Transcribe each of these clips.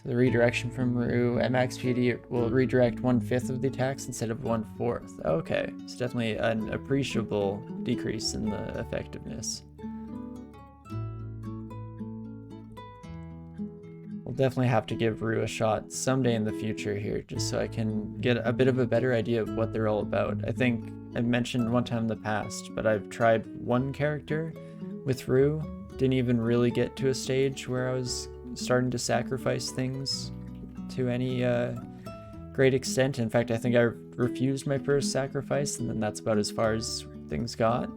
So the redirection from Rue at max PD will redirect 1/5 of the attacks instead of 1/4. Okay, it's definitely an appreciable decrease in the effectiveness. We'll definitely have to give Rue a shot someday in the future here, just so I can get a bit of a better idea of what they're all about. I think I've mentioned one time in the past, but I've tried one character with Rue, didn't even really get to a stage where I was starting to sacrifice things to any great extent. In fact, I think I refused my first sacrifice, and then that's about as far as things got.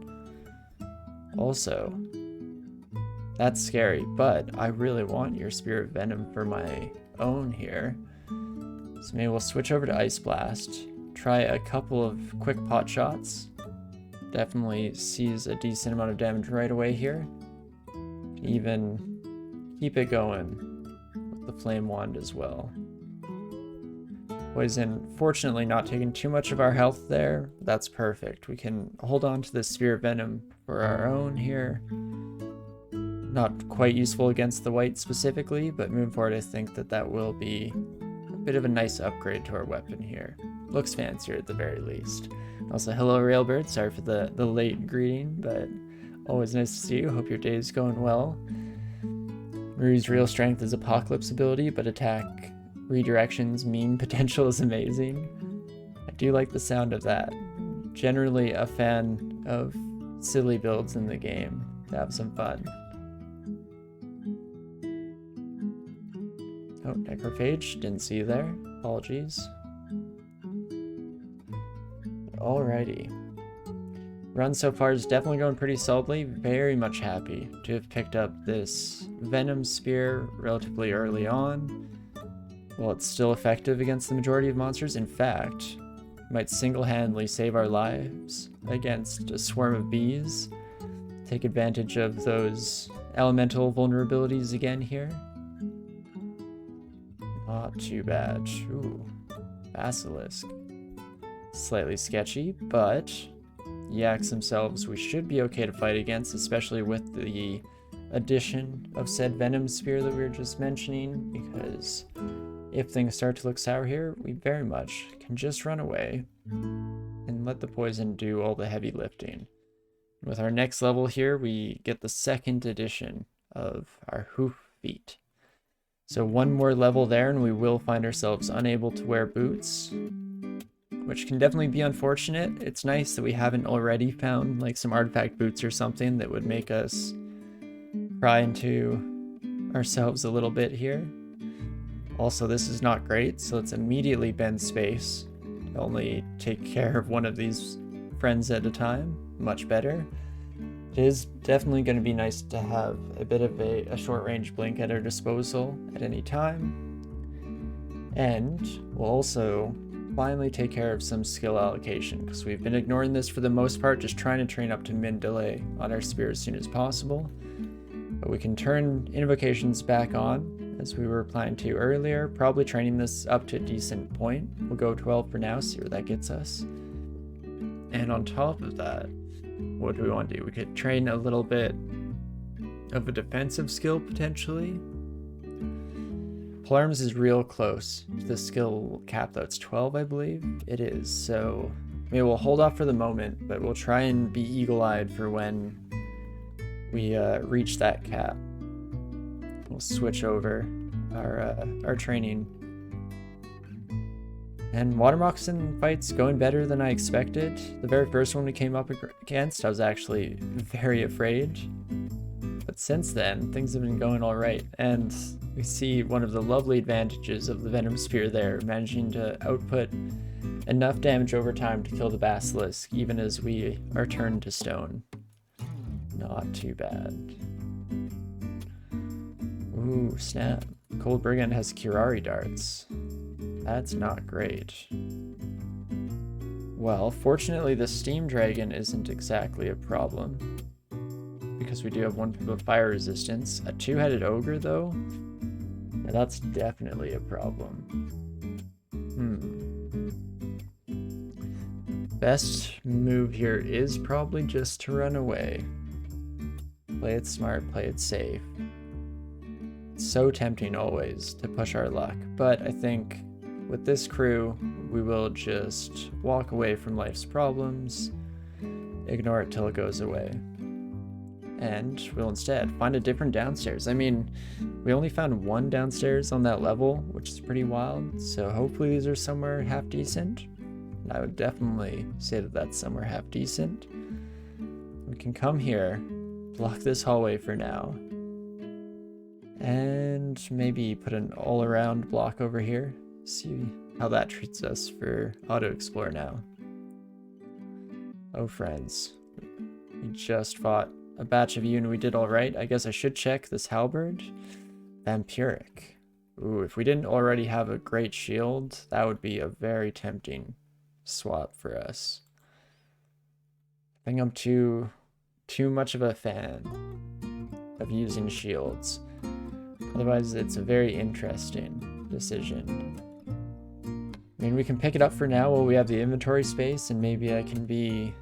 Also, that's scary, but I really want your Spirit Venom for my own here. So maybe we'll switch over to Ice Blast, try a couple of quick pot shots. Definitely sees a decent amount of damage right away here. Even keep it going with the Flame Wand as well. Poison, fortunately not taking too much of our health there. That's perfect. We can hold on to this Sphere of Venom for our own here. Not quite useful against the white specifically, but moving forward I think that will be a bit of a nice upgrade to our weapon here. Looks fancier at the very least. Also, hello Railbird, sorry for the late greeting, but always nice to see you. Hope your day is going well. Rue's real strength is Apocalypse ability, but attack redirections meme potential is amazing. I do like the sound of that. Generally a fan of silly builds in the game to have some fun. Oh, Necrophage, didn't see you there. Apologies. Alrighty. Run so far is definitely going pretty solidly. Very much happy to have picked up this Venom Spear relatively early on. Well, it's still effective against the majority of monsters. In fact, might single-handedly save our lives against a swarm of bees. Take advantage of those elemental vulnerabilities again here. Not too bad. Ooh, Basilisk. Slightly sketchy, but Yaks themselves we should be okay to fight against, especially with the addition of said Venom Spear that we were just mentioning, because if things start to look sour here, we very much can just run away and let the poison do all the heavy lifting. With our next level here, we get the second edition of our Hoof Feet. So one more level there and we will find ourselves unable to wear boots, which can definitely be unfortunate. It's nice that we haven't already found like some artifact boots or something that would make us cry into ourselves a little bit here. Also, this is not great, so let's immediately bend space to only take care of one of these friends at a time. Much better. It is definitely going to be nice to have a bit of a short-range blink at our disposal at any time. And we'll also finally take care of some skill allocation, because we've been ignoring this for the most part, just trying to train up to min delay on our spear as soon as possible. But we can turn invocations back on, as we were planning to earlier, probably training this up to a decent point. We'll go 12 for now, see where that gets us. And on top of that, what do we want to do? We could train a little bit of a defensive skill, potentially. Polarms is real close to the skill cap, though. It's 12, I believe. It is, so maybe we'll hold off for the moment, but we'll try and be eagle-eyed for when we reach that cap. We'll switch over our training. And Water Moccasin fight's going better than I expected. The very first one we came up against, I was actually very afraid. But since then, things have been going all right. And we see one of the lovely advantages of the Venom Spear there, managing to output enough damage over time to kill the Basilisk, even as we are turned to stone. Not too bad. Ooh, snap. Cold Brigand has Kirari darts. That's not great. Well, fortunately the Steam Dragon isn't exactly a problem, because we do have one type of fire resistance. A two-headed ogre, though? Yeah, that's definitely a problem. Best move here is probably just to run away. Play it smart, play it safe. so tempting always to push our luck, but I think with this crew, we will just walk away from life's problems, ignore it till it goes away, and we'll instead find a different downstairs. I mean, we only found one downstairs on that level, which is pretty wild, so hopefully these are somewhere half decent. And I would definitely say that that's somewhere half decent. We can come here, block this hallway for now, and maybe put an all-around block over here. See how that treats us for auto-explore now. Oh, friends, we just fought a batch of you and we did all right. I guess I should check this halberd. Vampiric. Ooh, if we didn't already have a great shield, that would be a very tempting swap for us. I think I'm too much of a fan of using shields. Otherwise, it's a very interesting decision. I mean, we can pick it up for now while we have the inventory space, and maybe I can be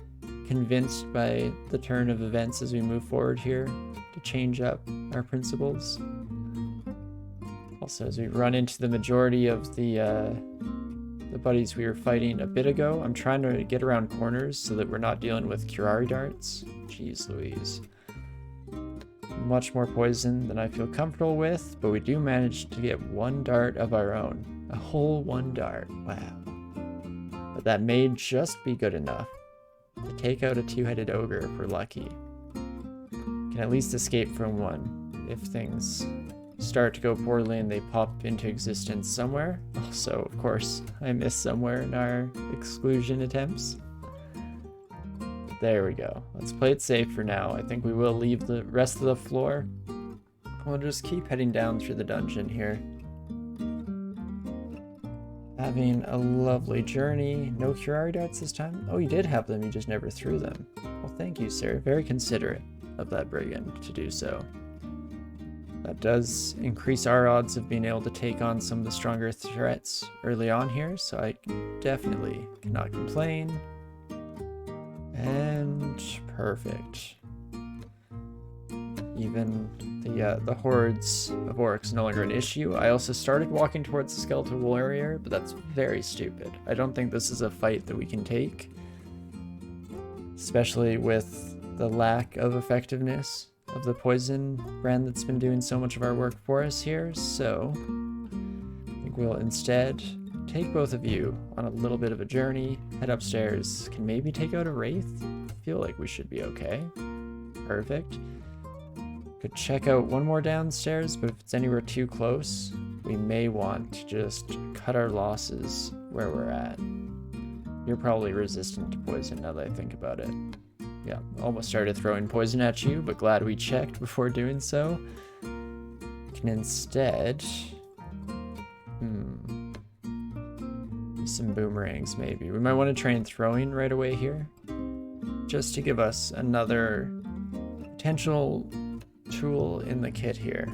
convinced by the turn of events as we move forward here to change up our principles. Also, as we run into the majority of the buddies we were fighting a bit ago, I'm trying to get around corners so that we're not dealing with Curari darts. Jeez Louise. Much more poison than I feel comfortable with, but we do manage to get one dart of our own. A whole one dart. Wow. But that may just be good enough to take out a two-headed ogre if we're lucky. Can at least escape from one if things start to go poorly and they pop into existence somewhere. Also, of course, I missed somewhere in our exclusion attempts. There we go. Let's play it safe for now. I think we will leave the rest of the floor. We'll just keep heading down through the dungeon here. Having a lovely journey. No Curari darts this time? Oh, you did have them, you just never threw them. Well, thank you, sir. Very considerate of that brigand to do so. That does increase our odds of being able to take on some of the stronger threats early on here, so I definitely cannot complain. And perfect. Even the hordes of orcs no longer an issue. I also started walking towards the skeletal warrior, but that's very stupid. I don't think this is a fight that we can take, especially with the lack of effectiveness of the poison brand that's been doing so much of our work for us here. So I think we'll instead take both of you on a little bit of a journey, head upstairs, can maybe take out a wraith. I feel like we should be okay. Perfect. Could check out one more downstairs, but if it's anywhere too close, we may want to just cut our losses where we're at. You're probably resistant to poison now that I think about it. Yeah, almost started throwing poison at you, but glad we checked before doing so. Can instead... some boomerangs maybe. We might want to train throwing right away here, just to give us another potential tool in the kit here.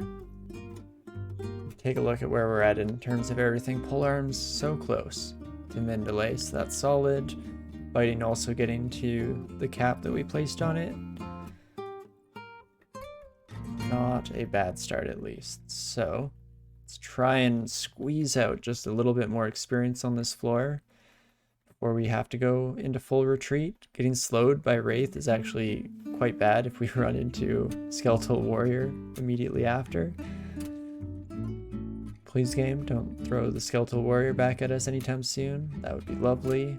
Take a look at where we're at in terms of everything. Polearm's so close to Mendeley, so that's solid. Biting also getting to the cap that we placed on it. Not a bad start at least. So let's try and squeeze out just a little bit more experience on this floor before we have to go into full retreat. Getting slowed by Wraith is actually quite bad if we run into Skeletal Warrior immediately after. Please, game, don't throw the Skeletal Warrior back at us anytime soon. That would be lovely.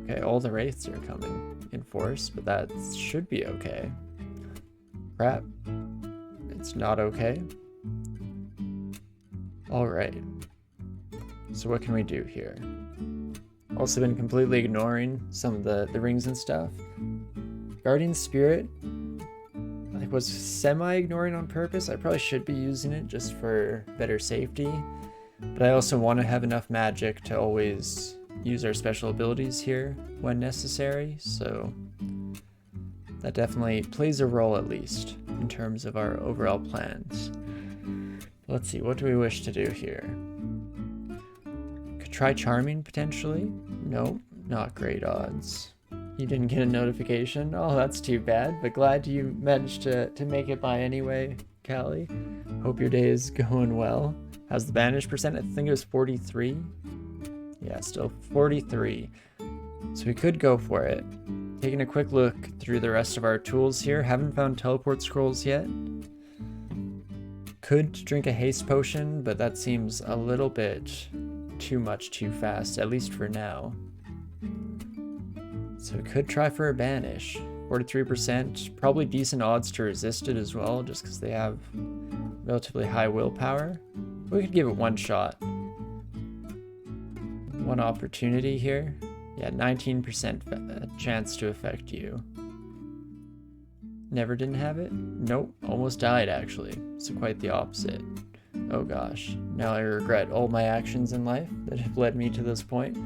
Okay, all the Wraiths are coming in force, but that should be okay. Crap. It's not okay. Alright. So what can we do here? Also been completely ignoring some of the rings and stuff. Guardian Spirit, I was semi-ignoring on purpose. I probably should be using it just for better safety. But I also want to have enough magic to always use our special abilities here when necessary. So that definitely plays a role, at least, in terms of our overall plans. Let's see, what do we wish to do here? Could try Charming, potentially? Nope, not great odds. You didn't get a notification? Oh, that's too bad, but glad you managed to make it by anyway. Callie. Hope your day is going well. How's the banish percent? I think it was 43. Yeah, still 43. So we could go for it. Taking a quick look through the rest of our tools here. Haven't found teleport scrolls yet. Could drink a haste potion, but that seems a little bit too much too fast, at least for now. So we could try for a banish. 43%, probably decent odds to resist it as well, just because they have relatively high willpower. We could give it one shot. One opportunity here. Yeah, 19% chance to affect you. Never didn't have it? Nope, almost died actually. So quite the opposite. Oh gosh, now I regret all my actions in life that have led me to this point.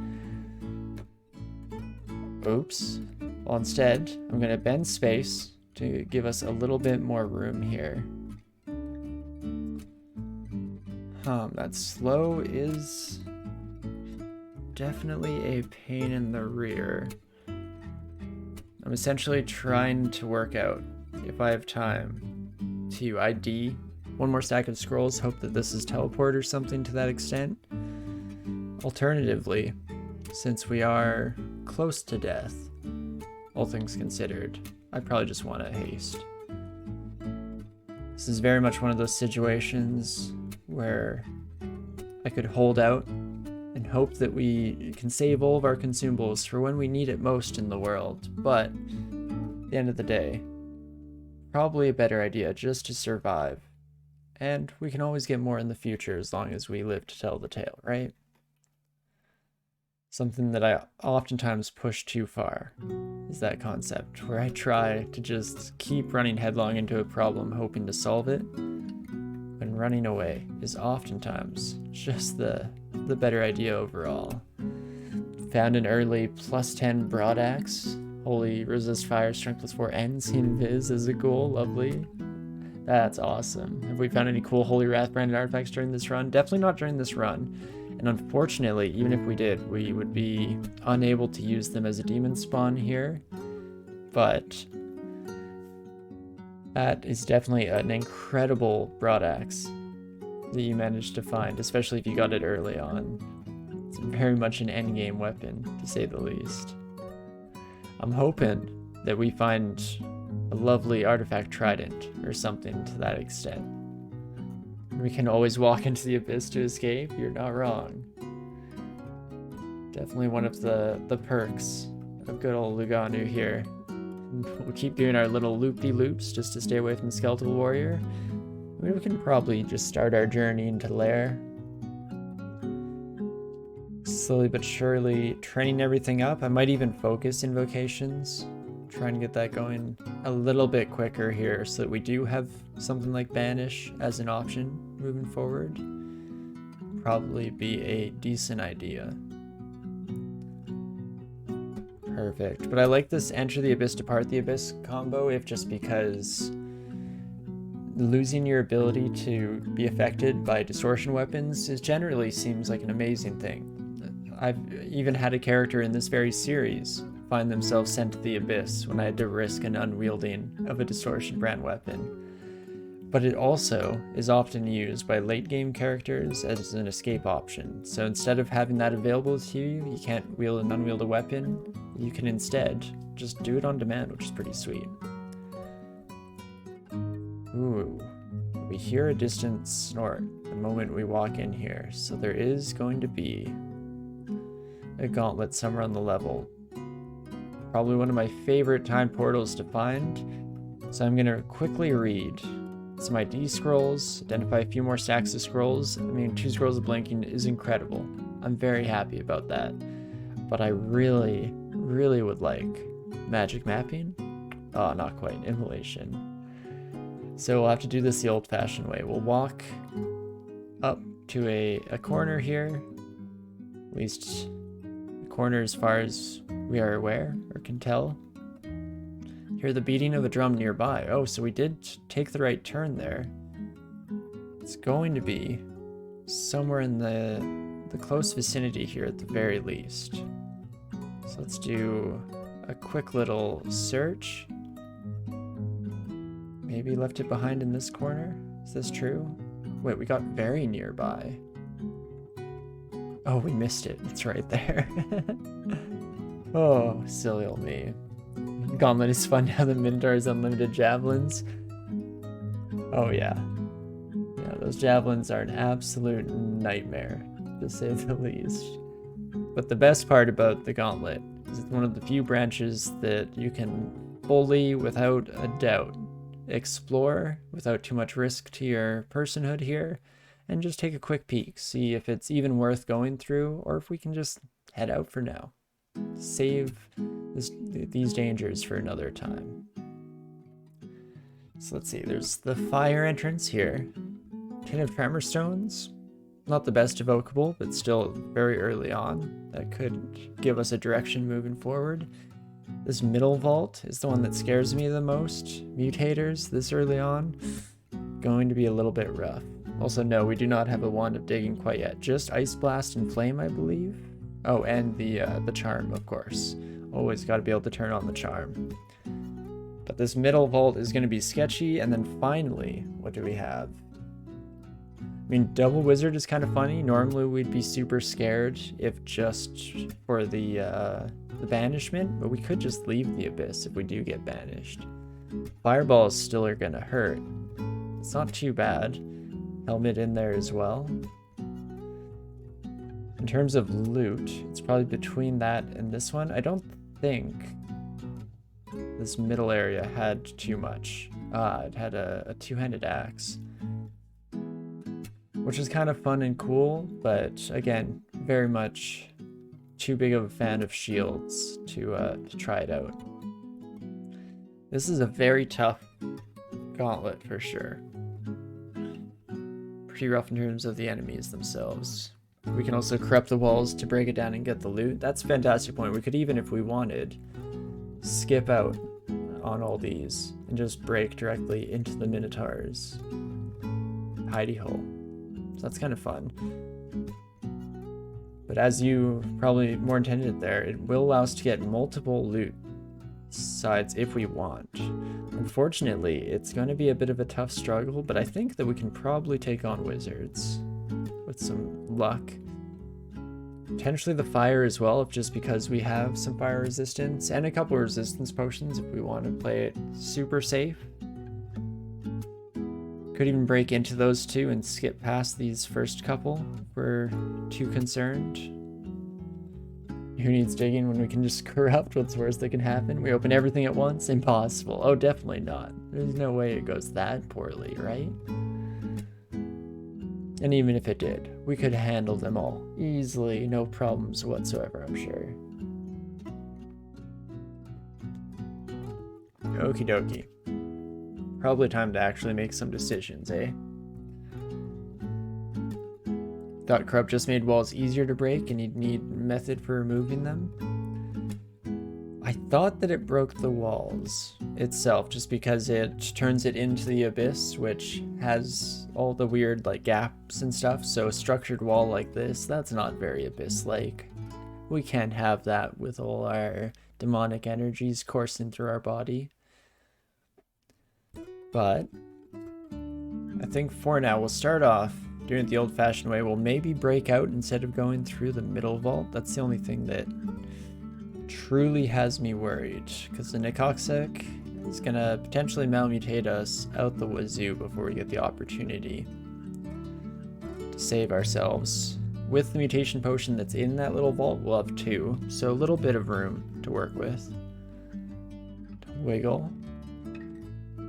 Oops. Well, instead, I'm gonna bend space to give us a little bit more room here. That slow is definitely a pain in the rear. I'm essentially trying to work out, if I have time, to ID one more stack of scrolls, hope that this is teleport or something to that extent. Alternatively, since we are close to death, all things considered, I probably just want to haste. This is very much one of those situations where I could hold out and hope that we can save all of our consumables for when we need it most in the world, but at the end of the day, probably a better idea just to survive. And we can always get more in the future as long as we live to tell the tale, right? Something that I oftentimes push too far is that concept, where I try to just keep running headlong into a problem hoping to solve it, when running away is oftentimes just the better idea overall. Found an early +10 broad axe. Holy resist fire, strength +4, and invis as a goal. Lovely. That's awesome. Have we found any cool Holy Wrath branded artifacts during this run? Definitely not during this run. And unfortunately, even if we did, we would be unable to use them as a Demonspawn here. But that is definitely an incredible broadaxe that you managed to find, especially if you got it early on. It's very much an endgame weapon, to say the least. I'm hoping that we find a lovely artifact trident or something to that extent. We can always walk into the abyss to escape. You're not wrong. Definitely one of the perks of good old Luganu here. We'll keep doing our little loop-de-loops just to stay away from the Skeletal Warrior. I mean, we can probably just start our journey into Lair. Slowly but surely training everything up. I might even focus invocations. Try and get that going a little bit quicker here so that we do have something like Banish as an option moving forward. Probably be a decent idea. Perfect. But I like this Enter the Abyss, Depart the Abyss combo, if just because losing your ability to be affected by distortion weapons generally seems like an amazing thing. I've even had a character in this very series find themselves sent to the abyss when I had to risk an unwielding of a distortion brand weapon. But it also is often used by late game characters as an escape option. So instead of having that available to you, you can't wield and unwield a weapon, you can instead just do it on demand, which is pretty sweet. Ooh, we hear a distant snort the moment we walk in here, so there is going to be a gauntlet somewhere on the level. Probably one of my favorite time portals to find. So I'm gonna quickly read some ID scrolls, identify a few more stacks of scrolls. I mean, 2 scrolls of blinking is incredible. I'm very happy about that. But I really, really would like magic mapping. Oh, not quite, immolation. So we'll have to do this the old-fashioned way. We'll walk up to a corner here, at least a corner as far as we are aware or can tell. Hear the beating of a drum nearby. Oh, so we did take the right turn there. It's going to be somewhere in the close vicinity here at the very least. So let's do a quick little search. Maybe left it behind in this corner. Is this true? Wait, we got very nearby. Oh, we missed it. It's right there. Oh, silly old me. Gauntlet is fun now. The Minotaur's unlimited javelins. Oh, yeah. Yeah, those javelins are an absolute nightmare, to say the least. But the best part about the Gauntlet is it's one of the few branches that you can fully, without a doubt, explore without too much risk to your personhood here, and just take a quick peek, see if it's even worth going through, or if we can just head out for now. Save these dangers for another time. So let's see, there's the fire entrance here. Tin of Tremor Stones. Not the best evocable, but still very early on. That could give us a direction moving forward. This middle vault is the one that scares me the most. Mutators this early on, going to be a little bit rough. Also, no, we do not have a wand of digging quite yet. Just Ice Blast and Flame, I believe. Oh, and the charm, of course. Always got to be able to turn on the charm. But this middle vault is going to be sketchy. And then finally, what do we have? I mean, double wizard is kind of funny. Normally we'd be super scared if just for the banishment, but we could just leave the abyss if we do get banished. Fireballs still are gonna hurt. It's not too bad. Helmet in there as well. In terms of loot, it's probably between that and this one. I don't think this middle area had too much. It had a two-handed axe, which is kind of fun and cool, but again, very much too big of a fan of shields to try it out. This is a very tough gauntlet for sure. Pretty rough in terms of the enemies themselves. We can also corrupt the walls to break it down and get the loot. That's a fantastic point. We could even, if we wanted, skip out on all these and just break directly into the Minotaur's hidey hole. So that's kind of fun. But as you probably more intended there, it will allow us to get multiple loot sides if we want. Unfortunately, it's going to be a bit of a tough struggle, but I think that we can probably take on wizards with some luck. Potentially the fire as well, if just because we have some fire resistance and a couple of resistance potions if we want to play it super safe. Could even break into those two and skip past these first couple if we're too concerned. Who needs digging when we can just corrupt? What's worse that can happen? We open everything at once? Impossible. Oh, definitely not. There's no way it goes that poorly, right? And even if it did, we could handle them all easily, no problems whatsoever, I'm sure. Okie dokie. Probably time to actually make some decisions, eh? Thought corrupt just made walls easier to break and you'd need method for removing them. I thought that it broke the walls itself just because it turns it into the abyss, which has all the weird like gaps and stuff. So a structured wall like this, that's not very abyss-like. We can't have that with all our demonic energies coursing through our body. But I think for now we'll start off doing it the old-fashioned way. We'll maybe break out instead of going through the middle vault. That's the only thing that truly has me worried, because the Nethack is gonna potentially malmutate us out the wazoo before we get the opportunity to save ourselves. With the mutation potion that's in that little vault, we'll have two, so a little bit of room to work with. To wiggle.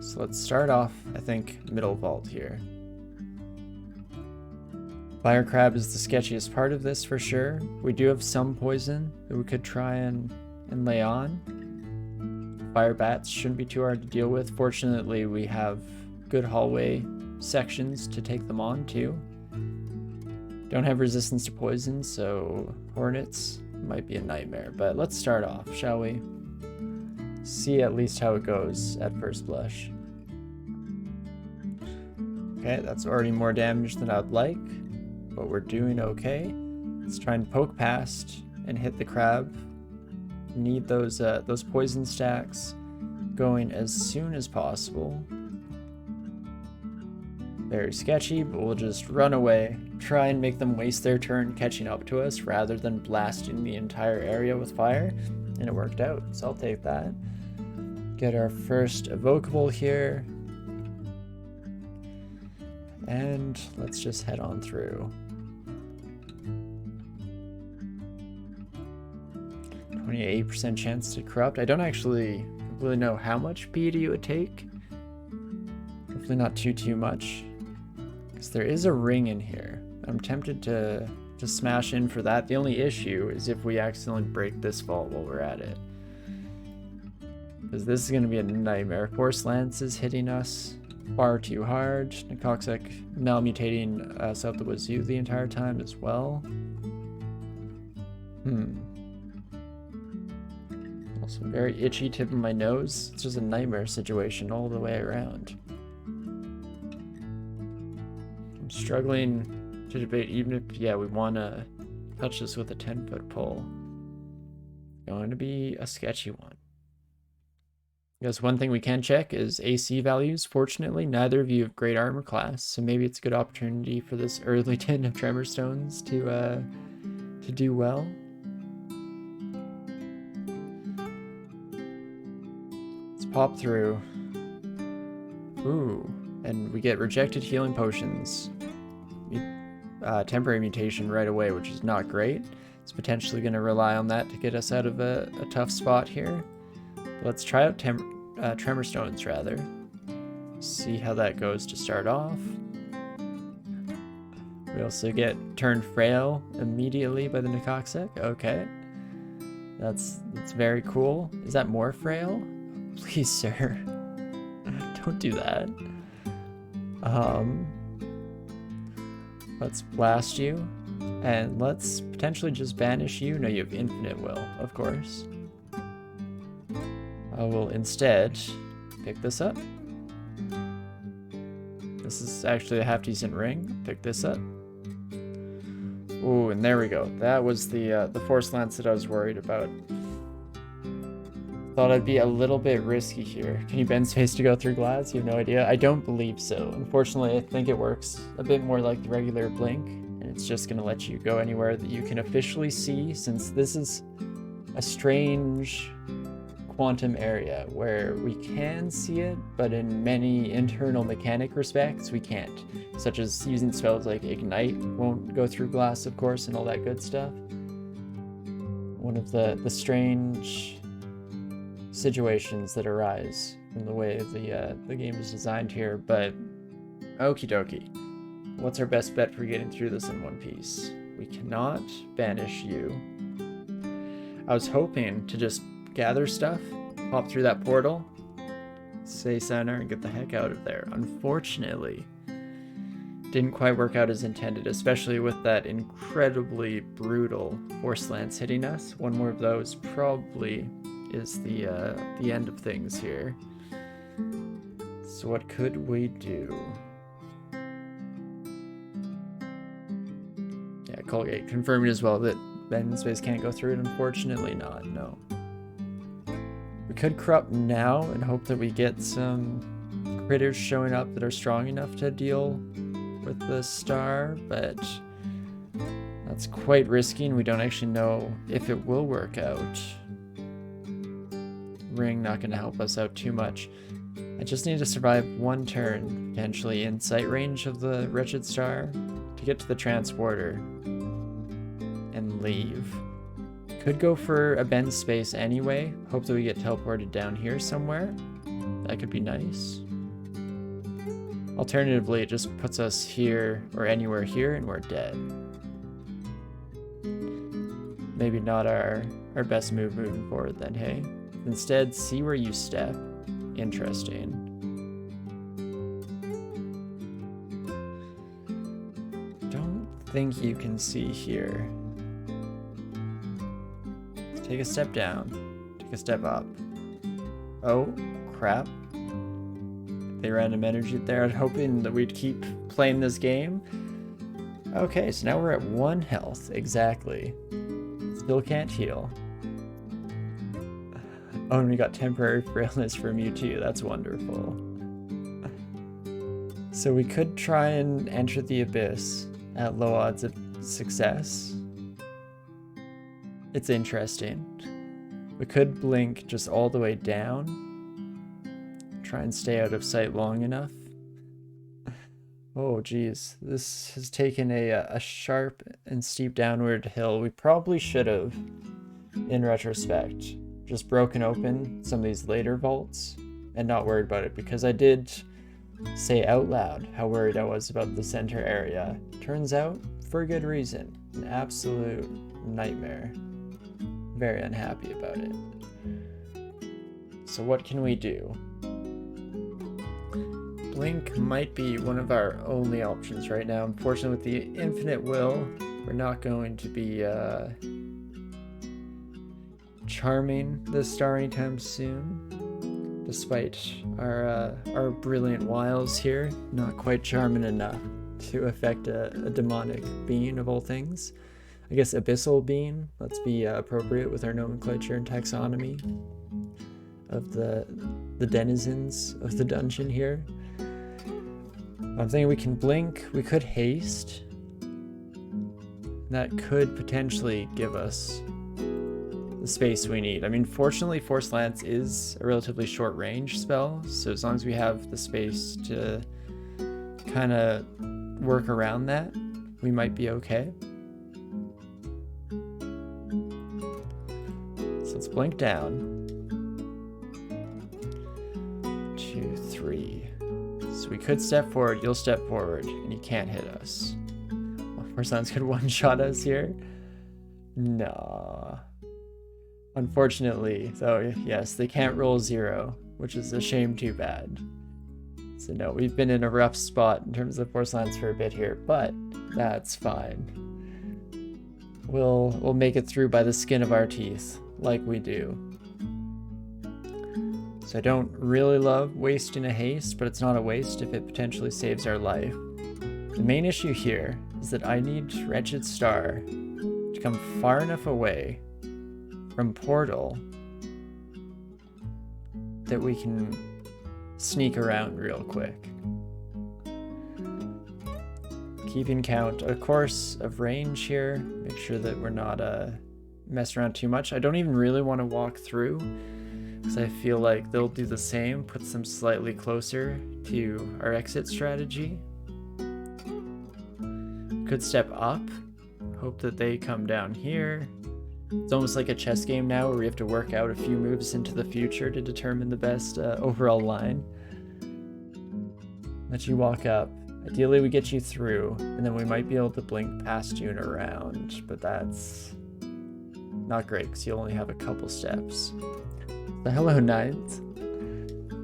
So let's start off, I think, middle vault here. Fire crab is the sketchiest part of this for sure. We do have some poison that we could try and lay on. Fire bats shouldn't be too hard to deal with. Fortunately, we have good hallway sections to take them on too. Don't have resistance to poison, so hornets might be a nightmare. But let's start off, shall we? See at least how it goes at first blush. Okay, that's already more damage than I'd like, but we're doing okay. Let's try and poke past and hit the crab. Need those poison stacks going as soon as possible. Very sketchy, but we'll just run away, try and make them waste their turn catching up to us rather than blasting the entire area with fire. And it worked out, so I'll take that. Get our first evocable here. And let's just head on through. 28% chance to corrupt. I don't actually really know how much PD it would take. Hopefully not too much. Because there is a ring in here. I'm tempted to smash in for that. The only issue is if we accidentally break this vault while we're at it. Because this is going to be a nightmare. Force Lance is hitting us far too hard. Nethack malmutating us out the wazoo the entire time as well. Also very itchy tip of my nose. It's just a nightmare situation all the way around. I'm struggling to debate even if, yeah, we want to touch this with a 10-foot pole. Going to be a sketchy one. Because one thing we can check is AC values. Fortunately, neither of you have great armor class, so maybe it's a good opportunity for this early tin of Tremor Stones to do well. Let's pop through. Ooh, and we get rejected healing potions. Temporary mutation right away, which is not great. It's potentially going to rely on that to get us out of a tough spot here. Let's try out Tremor Stones, rather. See how that goes to start off. We also get turned frail immediately by the Nethack. Okay. That's very cool. Is that more frail? Please, sir. Don't do that. Let's blast you. And let's potentially just banish you. No, you have infinite will, of course. I will instead pick this up. This is actually a half-decent ring. Pick this up. Ooh, and there we go. That was the Force Lance that I was worried about. Thought I'd be a little bit risky here. Can you bend space to go through glass? You have no idea. I don't believe so. Unfortunately, I think it works a bit more like the regular blink, and it's just going to let you go anywhere that you can officially see, since this is a strange quantum area where we can see it, but in many internal mechanic respects we can't, such as using spells like Ignite won't go through glass, of course, and all that good stuff. One of the strange situations that arise from the way the game is designed here, but okie dokie. What's our best bet for getting through this in one piece? We cannot banish you. I was hoping to just gather stuff, pop through that portal, say center, and get the heck out of there. Unfortunately, didn't quite work out as intended, especially with that incredibly brutal Force Lance hitting us. One more of those probably is the end of things here. So what could we do? Yeah, Colgate confirming as well that bend space can't go through it. Unfortunately not, no. We could corrupt now and hope that we get some critters showing up that are strong enough to deal with the star, but that's quite risky and we don't actually know if it will work out. Ring not going to help us out too much. I just need to survive one turn, potentially in sight range of the wretched star, to get to the transporter and leave. Could go for a bend space anyway. Hope that we get teleported down here somewhere. That could be nice. Alternatively, it just puts us here or anywhere here and we're dead. Maybe not our best move moving forward then, hey? Instead, see where you step. Interesting. Don't think you can see here. Take a step down. Take a step up. Oh, crap. They random energy there. I was hoping that we'd keep playing this game. Okay, so now we're at 1 health. Exactly. Still can't heal. Oh, and we got temporary frailness from you too. That's wonderful. So we could try and enter the abyss at low odds of success. It's interesting. We could blink just all the way down. Try and stay out of sight long enough. Oh geez, this has taken a sharp and steep downward hill. We probably should have, in retrospect, just broken open some of these later vaults and not worried about it, because I did say out loud how worried I was about the center area. Turns out, for a good reason, an absolute nightmare. Very unhappy about it. So what can we do? Blink might be one of our only options right now. Unfortunately, with the infinite will, we're not going to be charming the star anytime soon. Despite our brilliant wiles here, not quite charming enough to affect a demonic being of all things. I guess abyssal being, let's be appropriate with our nomenclature and taxonomy of the denizens of the dungeon here. I'm thinking we can blink, we could haste. That could potentially give us the space we need. I mean, fortunately, Force Lance is a relatively short range spell, so as long as we have the space to kind of work around that, we might be okay. So let's blink down. 2, 3. So we could step forward, you'll step forward, and you can't hit us. Well, Force Lance could one-shot us here. Nah. Unfortunately, though, yes, they can't roll 0, which is a shame too bad. So no, we've been in a rough spot in terms of Force Lance for a bit here, but that's fine. We'll make it through by the skin of our teeth, like we do. So I don't really love wasting a haste, but it's not a waste if it potentially saves our life. The main issue here is that I need Wretched Star to come far enough away from Portal that we can sneak around real quick. Keeping count, of course, of range here. Make sure that we're not messing around too much. I don't even really want to walk through, because I feel like they'll do the same, puts them slightly closer to our exit strategy. Could step up, hope that they come down here. It's almost like a chess game now where we have to work out a few moves into the future to determine the best overall line. Let you walk up. Ideally we get you through, and then we might be able to blink past you and around, but that's not great because you only have a couple steps. So hello, Ninth.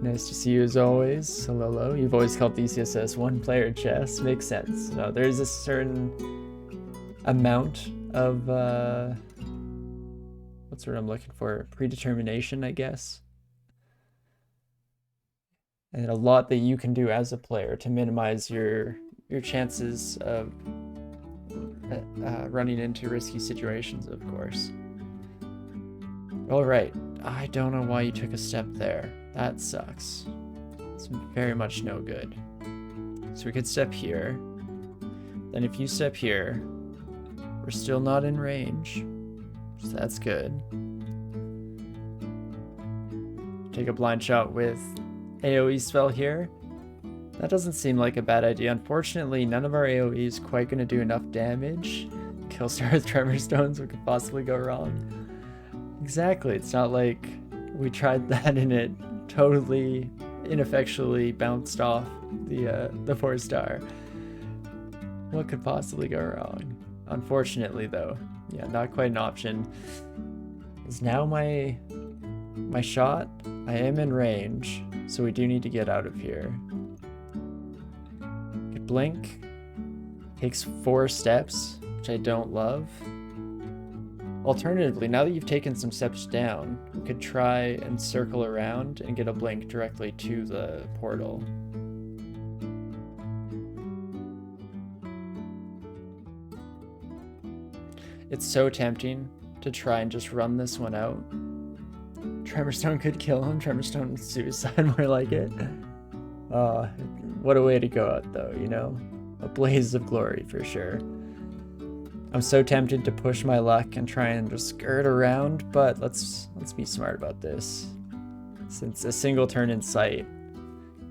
Nice to see you as always. Hello. You've always called DCSS one-player chess. Makes sense. No, there's a certain amount of what's the word I'm looking for? Predetermination, I guess. And a lot that you can do as a player to minimize your chances of running into risky situations, of course. All right. I don't know why you took a step there. That sucks. It's very much no good. So we could step here. Then if you step here, we're still not in range. So that's good. Take a blind shot with AoE spell here. That doesn't seem like a bad idea. Unfortunately, none of our AoE is quite going to do enough damage. Killstar with Tremor Stones, what could possibly go wrong? Exactly, it's not like we tried that and it totally ineffectually bounced off the 4-star. What could possibly go wrong? Unfortunately though, yeah, not quite an option. Is now my shot? I am in range, so we do need to get out of here. Could blink. Takes 4 steps, which I don't love. Alternatively, now that you've taken some steps down, we could try and circle around and get a blink directly to the portal. It's so tempting to try and just run this one out. Tremorstone could kill him. Tremorstone suicide, more like it. What a way to go out though, you know? A blaze of glory for sure. I'm so tempted to push my luck and try and just skirt around, but let's be smart about this. Since a single turn in sight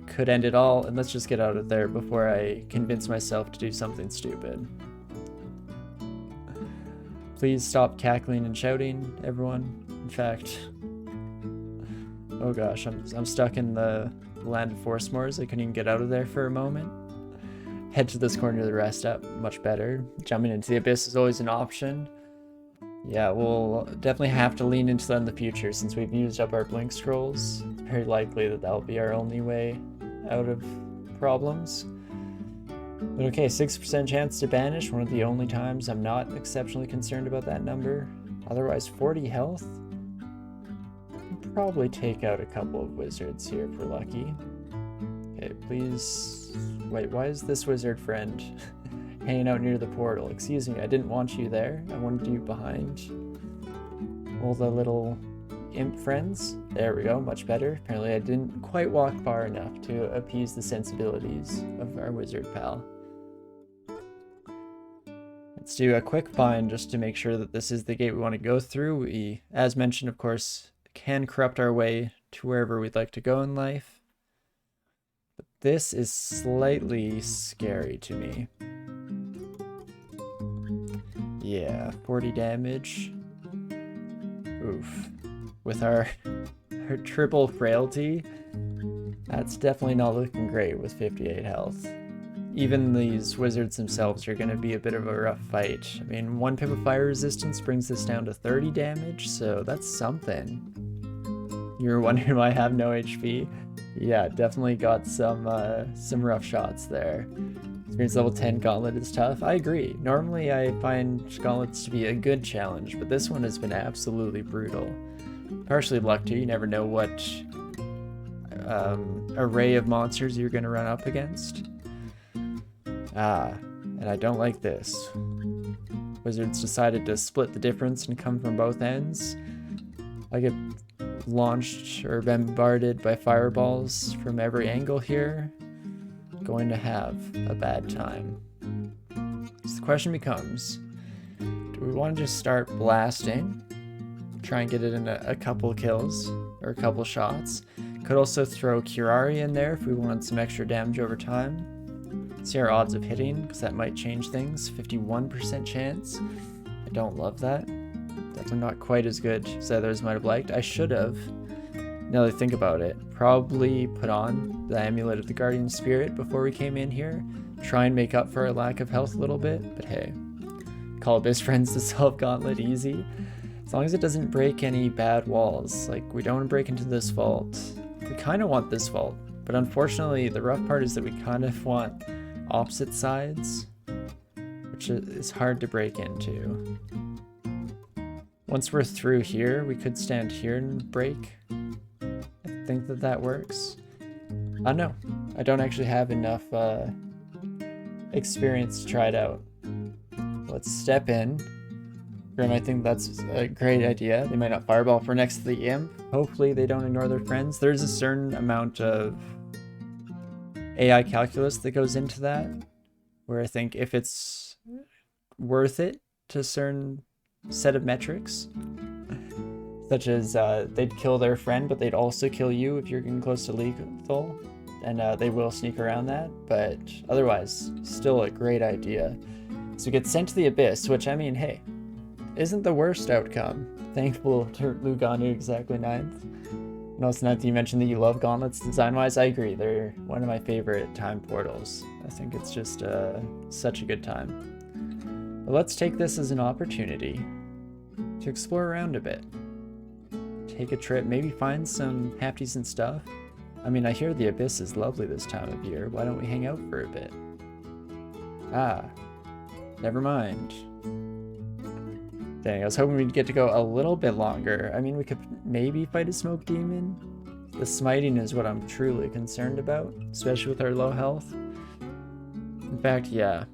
could end it all, and let's just get out of there before I convince myself to do something stupid. Please stop cackling and shouting, everyone. In fact, oh gosh, I'm stuck in the land of force moors. I couldn't even get out of there for a moment. Head to this corner to the rest up, much better. Jumping into the abyss is always an option. Yeah, we'll definitely have to lean into that in the future since we've used up our blink scrolls. It's very likely that that'll be our only way out of problems. But okay, 6% chance to banish, one of the only times I'm not exceptionally concerned about that number. Otherwise, 40 health. I'll probably take out a couple of wizards here if we're lucky. Okay, please. Wait, why is this wizard friend hanging out near the portal? Excuse me, I didn't want you there. I wanted you behind all the little imp friends. There we go, much better. Apparently I didn't quite walk far enough to appease the sensibilities of our wizard pal. Let's do a quick find just to make sure that this is the gate we want to go through. We, as mentioned, of course, can corrupt our way to wherever we'd like to go in life. But this is slightly scary to me. Yeah, 40 damage. Oof. With our triple frailty, that's definitely not looking great with 58 health. Even these wizards themselves are going to be a bit of a rough fight. I mean, 1 pip of fire resistance brings this down to 30 damage, so that's something. You were wondering why I have no HP? Yeah, definitely got some rough shots there. Experience level 10 Gauntlet is tough. I agree. Normally I find Gauntlets to be a good challenge, but this one has been absolutely brutal. Partially luck too, you never know what array of monsters you're going to run up against. And I don't like this. Wizards decided to split the difference and come from both ends. I get launched or bombarded by fireballs from every angle here. Going to have a bad time. So the question becomes, do we want to just start blasting? Try and get it in a couple kills or a couple shots. Could also throw Curari in there if we wanted some extra damage over time. See our odds of hitting, because that might change things. 51% chance. I don't love that. Definitely not quite as good as others might have liked. I should have, now that I think about it, probably put on the Amulet of the Guardian Spirit before we came in here. Try and make up for our lack of health a little bit, but hey. Call Abyss Friends to solve Gauntlet easy. As long as it doesn't break any bad walls. Like, we don't want to break into this vault. We kind of want this vault, but unfortunately the rough part is that we kind of want opposite sides, which is hard to break into. Once we're through here, we could stand here and break. I think that works. No, I don't actually have enough experience to try it out. Let's step in. Grim, I think that's a great idea. They might not fireball for next to the imp. Hopefully they don't ignore their friends. There's a certain amount of AI calculus that goes into that, where I think if it's worth it to a certain set of metrics, such as they'd kill their friend, but they'd also kill you if you're getting close to lethal, and they will sneak around that, but otherwise, still a great idea. So get sent to the Abyss, which, I mean, hey, isn't the worst outcome. Thankful to Luganu exactly 9th. And also, now that you mentioned that you love Gauntlets design-wise, I agree. They're one of my favorite time portals. I think it's just such a good time. But let's take this as an opportunity to explore around a bit. Take a trip, maybe find some half-decent stuff. I mean, I hear the Abyss is lovely this time of year. Why don't we hang out for a bit? Never mind. Dang, I was hoping we'd get to go a little bit longer. I mean, we could maybe fight a smoke demon. The smiting is what I'm truly concerned about, especially with our low health. In fact, yeah.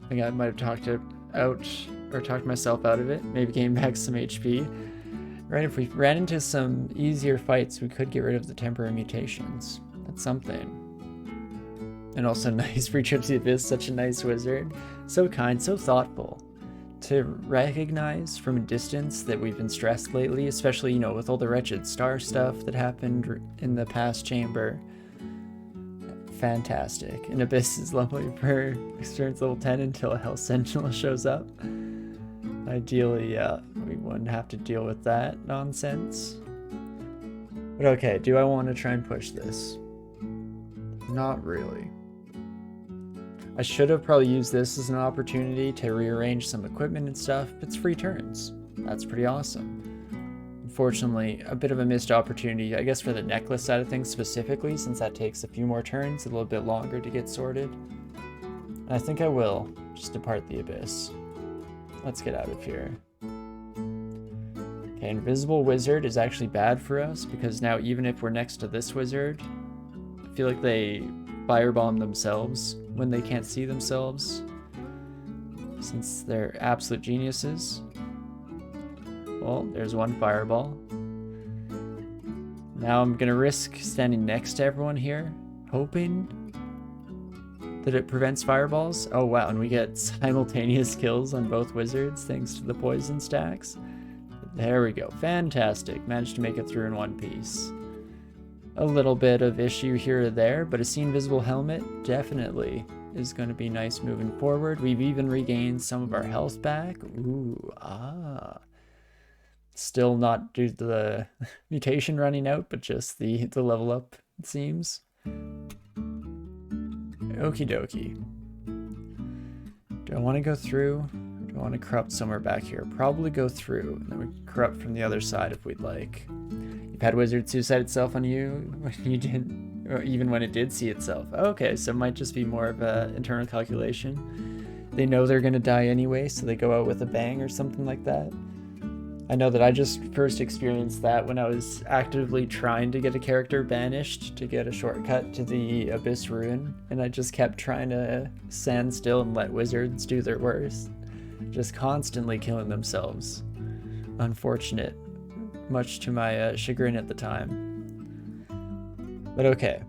I think I might have talked myself out of it. Maybe gain back some HP. Right, if we ran into some easier fights, we could get rid of the temporary mutations. That's something. And also nice free trip to the Abyss, such a nice wizard. So kind, so thoughtful. To recognize from a distance that we've been stressed lately, especially, you know, with all the wretched star stuff that happened in the past chamber. Fantastic. And Abyss is lovely for experience level 10 until a Hell Sentinel shows up. Ideally, we wouldn't have to deal with that nonsense. But okay, do I want to try and push this? Not really. I should have probably used this as an opportunity to rearrange some equipment and stuff, but it's free turns. That's pretty awesome. Unfortunately, a bit of a missed opportunity, I guess, for the necklace side of things specifically, since that takes a few more turns, a little bit longer to get sorted. And I think I will just depart the Abyss. Let's get out of here. Okay, Invisible Wizard is actually bad for us, because now even if we're next to this wizard, I feel like they firebomb themselves when they can't see themselves, since they're absolute geniuses. Well, there's one fireball. Now I'm gonna risk standing next to everyone here, hoping that it prevents fireballs. Oh wow, and we get simultaneous kills on both wizards thanks to the poison stacks. There we go, fantastic. Managed to make it through in one piece. A little bit of issue here or there, but a Seen Visible Helmet definitely is going to be nice moving forward. We've even regained some of our health back. Ooh, Still not due to the mutation running out, but just the level up, it seems. Okie dokie. Do I want to go through? Or do I want to corrupt somewhere back here? Probably go through, and then we can corrupt from the other side if we'd like. You've had Wizard suicide itself on you when you didn't, or even when it did see itself. Okay, so it might just be more of an internal calculation. They know they're going to die anyway, so they go out with a bang or something like that. I know that I just first experienced that when I was actively trying to get a character banished to get a shortcut to the Abyss Ruin, and I just kept trying to stand still and let wizards do their worst. Just constantly killing themselves. Unfortunate. Much to my chagrin at the time. But okay.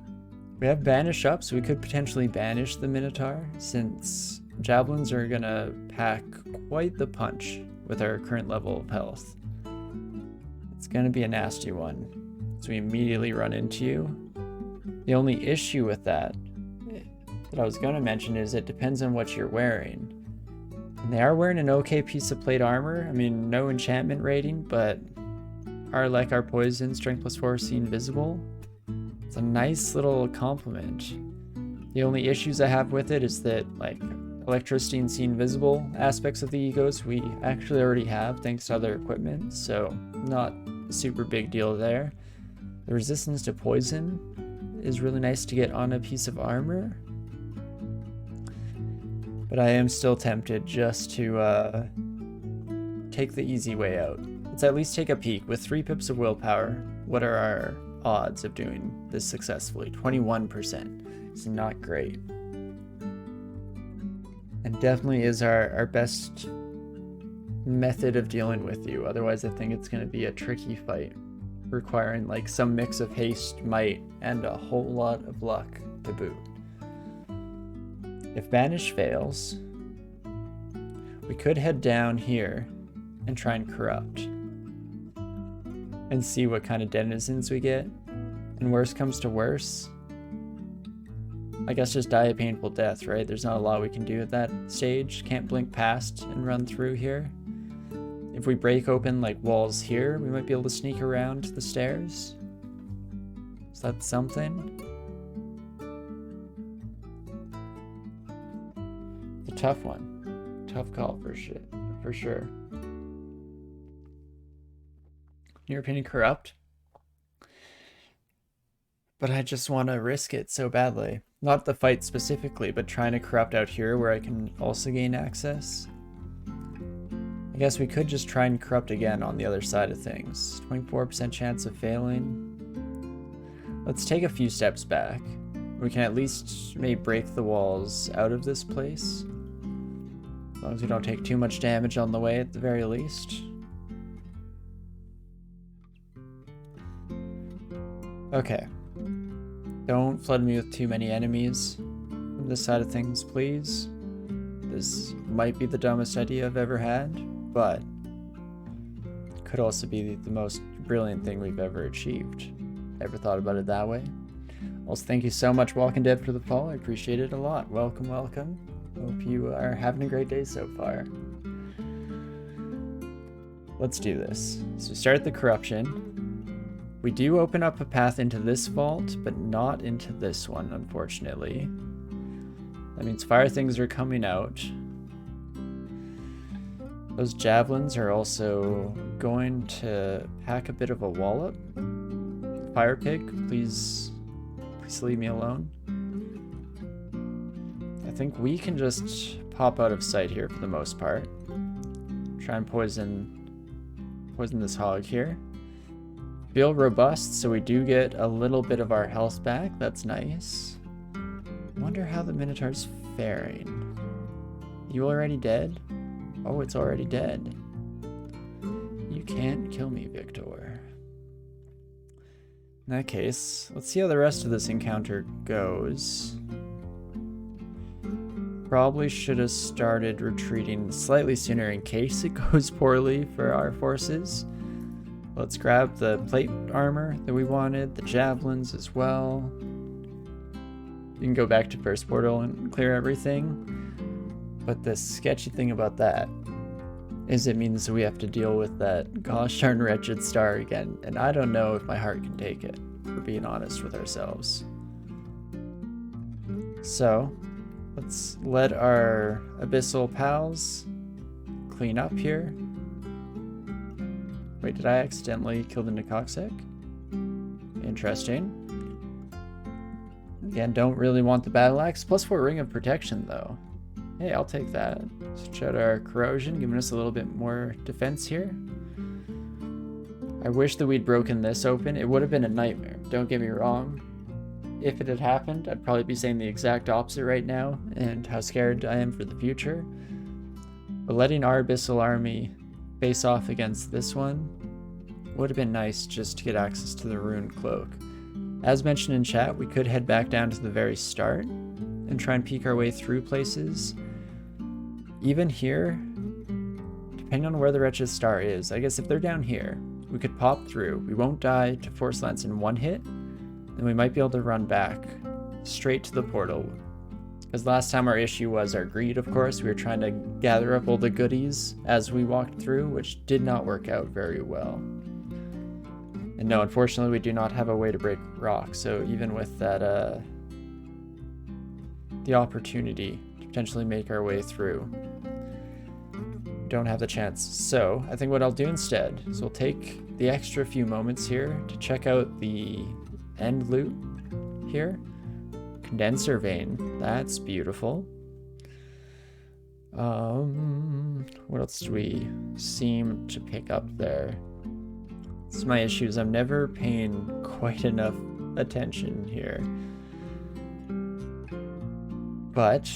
We have Banish up, so we could potentially banish the Minotaur, since Javelins are gonna pack quite the punch with our current level of health. It's gonna be a nasty one. So we immediately run into you. The only issue with that I was gonna mention is it depends on what you're wearing. And they are wearing an okay piece of plate armor. I mean, no enchantment rating, but like our poison, strength +4, see invisible. It's a nice little compliment. The only issues I have with it is that, like, electricity and see invisible aspects of the egos we actually already have thanks to other equipment, so not a super big deal there. The resistance to poison is really nice to get on a piece of armor, but I am still tempted just to take the easy way out. Let's at least take a peek. With 3 pips of willpower, what are our odds of doing this successfully? 21%. It's not great. And definitely is our best method of dealing with you. Otherwise, I think it's going to be a tricky fight, requiring like some mix of haste, might, and a whole lot of luck to boot. If Banish fails, we could head down here and try and corrupt and see what kind of denizens we get. And worst comes to worse, I guess just die a painful death, right? There's not a lot we can do at that stage. Can't blink past and run through here. If we break open like walls here, we might be able to sneak around the stairs. Is that something? It's a tough one. Tough call for sure. In your opinion, corrupt? But I just want to risk it so badly. Not the fight specifically, but trying to corrupt out here where I can also gain access. I guess we could just try and corrupt again on the other side of things. 24% chance of failing. Let's take a few steps back. We can at least maybe break the walls out of this place. As long as we don't take too much damage on the way at the very least. Okay. Don't flood me with too many enemies. this side of things, please. This might be the dumbest idea I've ever had, but it could also be the most brilliant thing we've ever achieved. Ever thought about it that way? Also, thank you so much, Walking Dead, for the follow. I appreciate it a lot. Welcome, welcome. Hope you are having a great day so far. Let's do this. So start the corruption. We do open up a path into this vault, but not into this one, unfortunately. That means fire things are coming out. Those javelins are also going to pack a bit of a wallop. Fire pig, please leave me alone. I think we can just pop out of sight here for the most part. Try and poison this hog here. Feel robust, so we do get a little bit of our health back. That's nice. Wonder how the Minotaur's faring. You already dead? Oh, it's already dead. You can't kill me, Victor. In that case, let's see how the rest of this encounter goes. Probably should have started retreating slightly sooner in case it goes poorly for our forces. Let's grab the plate armor that we wanted, the javelins as well. You can go back to first portal and clear everything. But the sketchy thing about that is it means we have to deal with that gosh darn wretched star again, and I don't know if my heart can take it, for being honest with ourselves. So, let's let our abyssal pals clean up here. Wait, did I accidentally kill the Nekoksek? Interesting. Again, don't really want the battle axe. +4 ring of protection, though. Hey, I'll take that. Switch out our corrosion, giving us a little bit more defense here. I wish that we'd broken this open. It would have been a nightmare, don't get me wrong. If it had happened, I'd probably be saying the exact opposite right now, and how scared I am for the future. But letting our abyssal army face off against this one would have been nice just to get access to the rune cloak. As mentioned in chat, we could head back down to the very start and try and peek our way through places. Even here, depending on where the wretched star is, I guess if they're down here, we could pop through. We won't die to Force Lance in one hit, and we might be able to run back straight to the portal. Because last time our issue was our greed, of course. We were trying to gather up all the goodies as we walked through, which did not work out very well. And no, unfortunately, we do not have a way to break rock. So even with that, the opportunity to potentially make our way through, don't have the chance. So I think what I'll do instead is we'll take the extra few moments here to check out the end loot here. Condenser vein, that's beautiful. What else do we seem to pick up there? It's my issues. I'm never paying quite enough attention here. But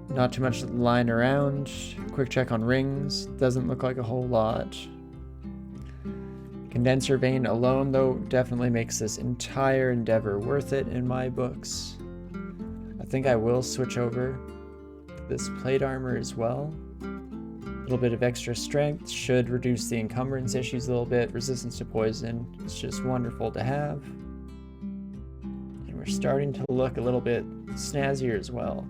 not too much lying around. Quick check on rings. Doesn't look like a whole lot. Condenser vein alone, though, definitely makes this entire endeavor worth it in my books. I think I will switch over to this plate armor as well. A little bit of extra strength should reduce the encumbrance issues a little bit. Resistance to poison is just wonderful to have. And we're starting to look a little bit snazzier as well.